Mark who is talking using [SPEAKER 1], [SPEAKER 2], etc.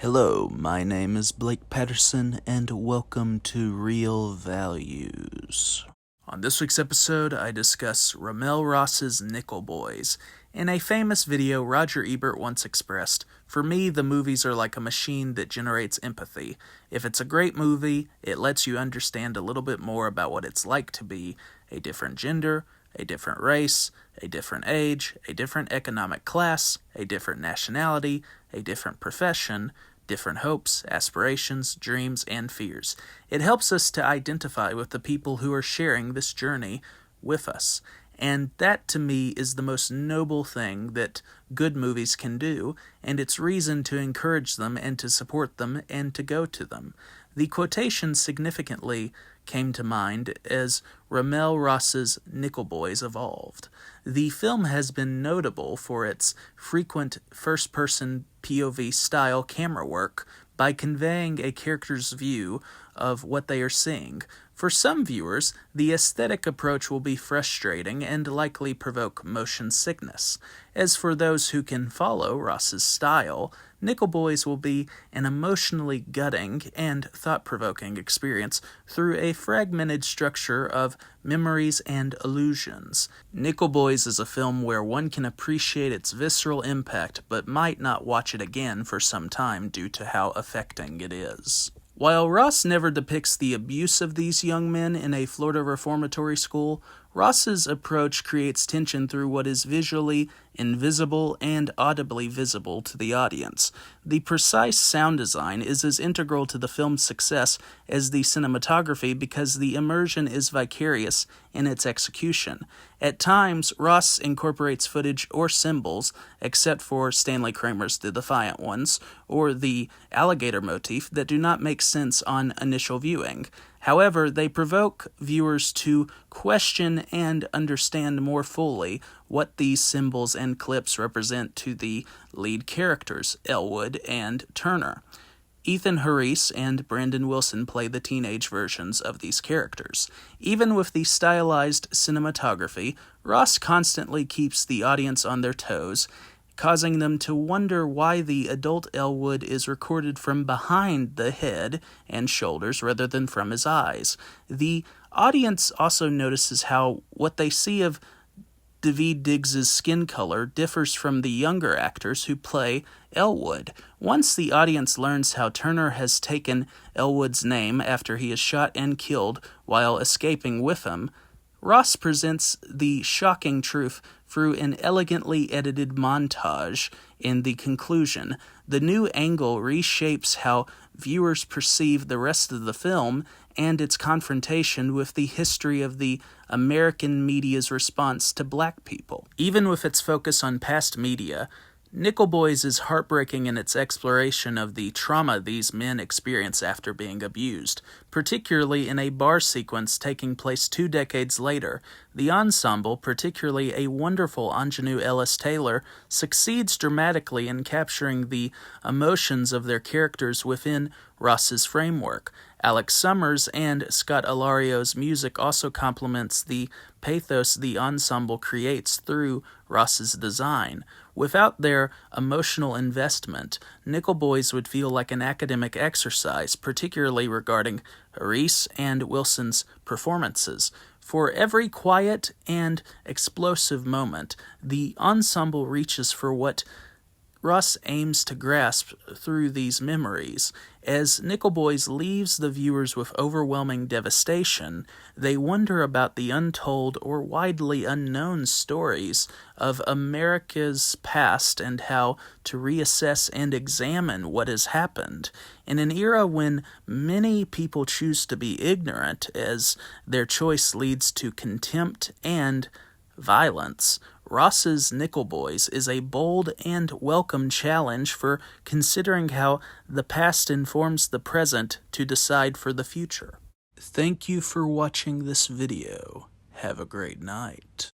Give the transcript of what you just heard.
[SPEAKER 1] Hello, my name is Blake Patterson, and welcome to Real Values. On this week's episode, I discuss RaMell Ross's Nickel Boys. In a famous video, Roger Ebert once expressed, "For me, the movies are like a machine that generates empathy. If it's a great movie, it lets you understand a little bit more about what it's like to be a different gender, a different race, a different age, a different economic class, a different nationality, a different profession, different hopes, aspirations, dreams, and fears. It helps us to identify with the people who are sharing this journey with us. And that, to me, is the most noble thing that good movies can do, and it's reason to encourage them and to support them and to go to them." The quotation significantly came to mind as RaMell Ross's Nickel Boys evolved. The film has been notable for its frequent first-person POV style camera work by conveying a character's view of what they are seeing. For some viewers, the aesthetic approach will be frustrating and likely provoke motion sickness. As for those who can follow Ross's style, Nickel Boys will be an emotionally gutting and thought-provoking experience through a fragmented structure of memories and illusions. Nickel Boys is a film where one can appreciate its visceral impact but might not watch it again for some time due to how affecting it is. While Ross never depicts the abuse of these young men in a Florida reformatory school, Ross's approach creates tension through what is visually invisible and audibly visible to the audience. The precise sound design is as integral to the film's success as the cinematography because the immersion is vicarious in its execution. At times, Ross incorporates footage or symbols, except for Stanley Kramer's The Defiant Ones, or the alligator motif, that do not make sense on initial viewing. However, they provoke viewers to question and understand more fully what these symbols and clips represent to the lead characters, Elwood and Turner. Ethan Harris and Brandon Wilson play the teenage versions of these characters. Even with the stylized cinematography, Ross constantly keeps the audience on their toes, causing them to wonder why the adult Elwood is recorded from behind the head and shoulders rather than from his eyes. The audience also notices how what they see of Daveed Diggs's skin color differs from the younger actors who play Elwood. Once the audience learns how Turner has taken Elwood's name after he is shot and killed while escaping with him, Ross presents the shocking truth through an elegantly edited montage in the conclusion. The new angle reshapes how viewers perceive the rest of the film and its confrontation with the history of the American media's response to black people. Even with its focus on past media, Nickel Boys is heartbreaking in its exploration of the trauma these men experience after being abused, particularly in a bar sequence taking place 2 decades later. The ensemble, particularly a wonderful ingenue Ellis Taylor, succeeds dramatically in capturing the emotions of their characters within Ross's framework. Alex Summers and Scott Alario's music also complements the pathos the ensemble creates through Ross's design. Without their emotional investment, Nickel Boys would feel like an academic exercise, particularly regarding Harris and Wilson's performances. For every quiet and explosive moment, the ensemble reaches for what Ross aims to grasp through these memories. As Nickel Boys leaves the viewers with overwhelming devastation, they wonder about the untold or widely unknown stories of America's past and how to reassess and examine what has happened. In an era when many people choose to be ignorant, as their choice leads to contempt and violence, Ross's Nickel Boys is a bold and welcome challenge for considering how the past informs the present to decide for the future. Thank you for watching this video. Have a great night.